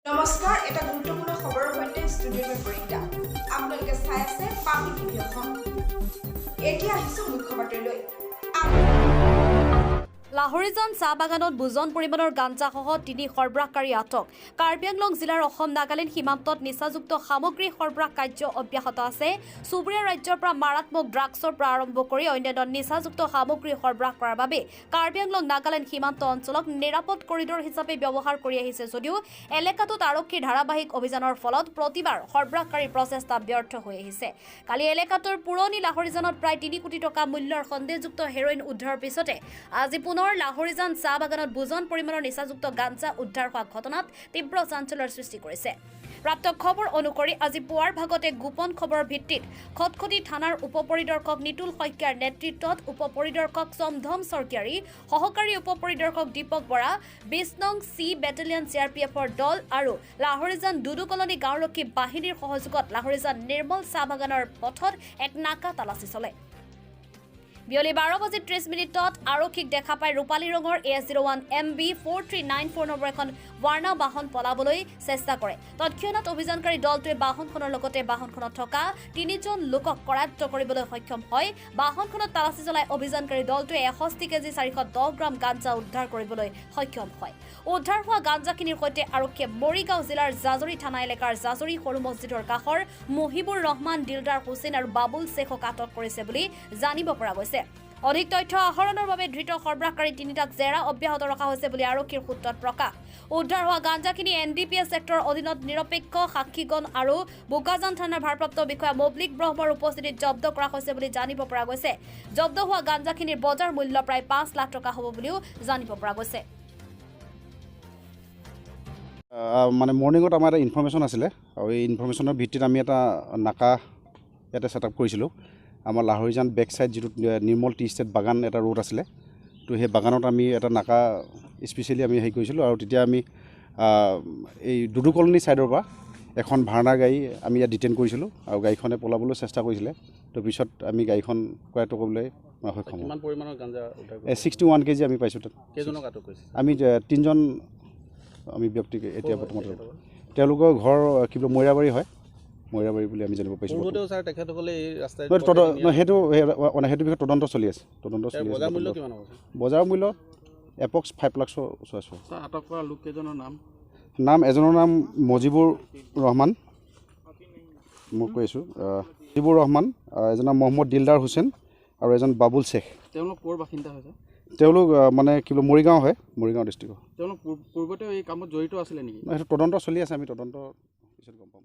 নমস্কাৰ, এটা গুৰুত্বপূৰ্ণ খবৰৰ সৈতে ষ্টুডিঅ'ৰ পৰিতা আপোনালোকে চাই আছে পাবি টিভি অসম। এতিয়া আহিছো মুখ্য বাতৰিলৈ। লাহৰীজান চাহ বাগানত বুজন পৰিমাণৰ গাঞ্জাসহ 3 সৰবৰাহকাৰী আটক। কাৰ্বি আংলং জিলাৰ অসম নাগালেণ্ড সীমান্তত নিচাযুক্ত সামগ্ৰী সৰবৰাহ কাৰ্য অব্যাহত আছে। চুবুৰীয়া ৰাজ্যৰ পৰা মাৰাত্মক ড্ৰাগছৰ পৰা আৰম্ভ কৰি অন্যান্য নিচাযুক্ত সামগ্ৰী সৰবৰাহ কৰাৰ বাবে কাৰ্বি আংলং নাগালেণ্ড সীমান্ত অঞ্চলক নিৰাপদ কৰিডৰ হিচাপে ব্যৱহাৰ কৰি আহিছে যদিও এলেকাটোত আৰক্ষীৰ ধাৰাবাহিক অভিযানৰ ফলত প্ৰতিবাৰ সৰবৰাহকাৰী প্ৰচেষ্টা ব্যৰ্থ হৈ আহিছে। কালি এলেকাটোৰ পুৰণি লাহৰীজানত প্ৰায় 3 কোটি টকা মূল্যৰ সন্দেহযুক্ত হেৰইন উদ্ধাৰৰ পিছতে আজি পুনৰ লাহৰীজান চাহ বাগানত বুজন পৰিমাণৰ নিচাযুক্ত গাঞ্জা উদ্ধাৰ হোৱা ঘটনাত তীব্ৰ চাঞ্চল্যৰ সৃষ্টি কৰিছে। প্ৰাপ্ত খবৰ অনুসৰি আজি পুৱাৰ ভাগতে গোপন খবৰৰ ভিত্তিত খটখটি থানাৰ উপ পৰিদৰ্শক নিতুল শইকীয়াৰ নেতৃত্বত উপ পৰিদৰ্শক চমধম চৰকাৰী, সহকাৰী উপ পৰিদৰ্শক দীপক বৰা, 20 নং চি বেটেলিয়ন CRPFৰ দল আৰু লাহৰীজান দুদু কলনী গাঁওৰক্ষী বাহিনীৰ সহযোগত লাহৰীজান নিৰ্মল চাহ বাগানৰ পথত এক নাকা তালাচী চলে। বিয়লি 12:30 আৰক্ষীক দেখা পাই ৰূপালী ৰঙৰ AS01 MB 4394 নম্বৰ এখন ৱাৰ্ণা বাহন পলাবলৈ চেষ্টা কৰে। তৎক্ষণাত অভিযানকাৰী দলটোৱে বাহনখনৰ লগতে বাহনখনত থকা 3জন লোকক কৰায়ত্ব কৰিবলৈ সক্ষম হয়। বাহনখনত তালাচী চলাই অভিযানকাৰী দলটোৱে 61 কেজি 410 গ্ৰাম গাঞ্জা উদ্ধাৰ কৰিবলৈ সক্ষম হয়। উদ্ধাৰ হোৱা গাঞ্জাখিনিৰ সৈতে আৰক্ষীয়ে মৰিগাঁও জিলাৰ জাজৰি থানা এলেকাৰ জাজৰি সৰু মছজিদৰ কাষৰ মুহিবুৰ ৰহমান, দিলদাৰ হুছেইন আৰু বাবুল শ্বেখক আটক কৰিছে বুলি জানিব পৰা গৈছে। অধিক তথ্য আহৰণৰ বাবে ধৃত সৰবৰাহকাৰী 3টাক জেৰা অব্যাহত ৰখা হৈছে বুলি আৰক্ষীৰ সূত্ৰত প্ৰকাশ। উদ্ধাৰ হোৱা গাঞ্জাখিনি NDPS ছেক্টৰৰ অধীনত নিৰপেক্ষ সাক্ষীগণ আৰু বোকাজান থানাৰ ভাৰপ্ৰাপ্ত বিষয়া মৌবলিক ব্ৰহ্মৰ উপস্থিতিত জব্দ কৰা হৈছে বুলি জানিব পৰা গৈছে। জব্দ হোৱা গাঞ্জাখিনিৰ বজাৰ মূল্য প্ৰায় 5 লাখ টকা হ'ব বুলিও জানিব পৰা গৈছে। মানে মৰ্নিঙত আমাৰ এটা ইনফৰমেশ্যন আছিলে আৰু এই ইনফৰমেশ্যনৰ ভিত্তিত আমি এটা নাকা ইয়াতে ছেটআপ কৰিছিলোঁ। আমাৰ লাহৰীজান বেক ছাইড যিটো নিৰ্মল টি ষ্টেট বাগান এটা ৰোড আছিলে, তো সেই বাগানত আমি এটা নাকা স্পেচিয়েলি আমি হেৰি কৰিছিলোঁ। আৰু তেতিয়া আমি এই দুদু কলনী ছাইডৰ পৰা এখন ভাৰ্ণাৰ গাড়ী আমি ইয়াত ডিটেইন কৰিছিলোঁ আৰু গাড়ীখনে পলাবলৈ চেষ্টা কৰিছিলে। তো পিছত আমি গাড়ীখন কৰায়ত্ব কৰিবলৈ সক্ষম হ'লোঁ। 61 কেজি আমি পাইছোঁ তাত। আমি 3জন আমি ব্যক্তিক এতিয়া বৰ্তমান তেওঁলোকৰ ঘৰ কিবা মৈৰাবাৰী হয়, মৈৰাবাৰী বুলি আমি জানিব পাৰিছোঁ। সেইটো বিষয়ে তদন্ত চলি আছে। বজাৰ মূল্য এপ্ৰক্স 5 লাখৰ ওচৰা-ওচৰি। আটক কৰা লোককেইজনৰ নাম এজনৰ নাম মজিবুৰ ৰহমান, মই কৈ আছোঁ মজিবুৰ ৰহমান, এজনৰ নাম মহম্মদ দিলদাৰ হুছেইন আৰু এজন বাবুল শ্বেখ। তেওঁলোক ক'ৰ বাসিন্দা হৈছে? তেওঁলোক মানে কিবা মৰিগাঁও হয়, মৰিগাঁও ডিষ্ট্ৰিক্টৰ। তেওঁলোক পূৰ্বতে এই কামত জড়িত আছিলে নেকি? সেইটো তদন্ত চলি আছে, আমি তদন্ত পিছত গম পাম।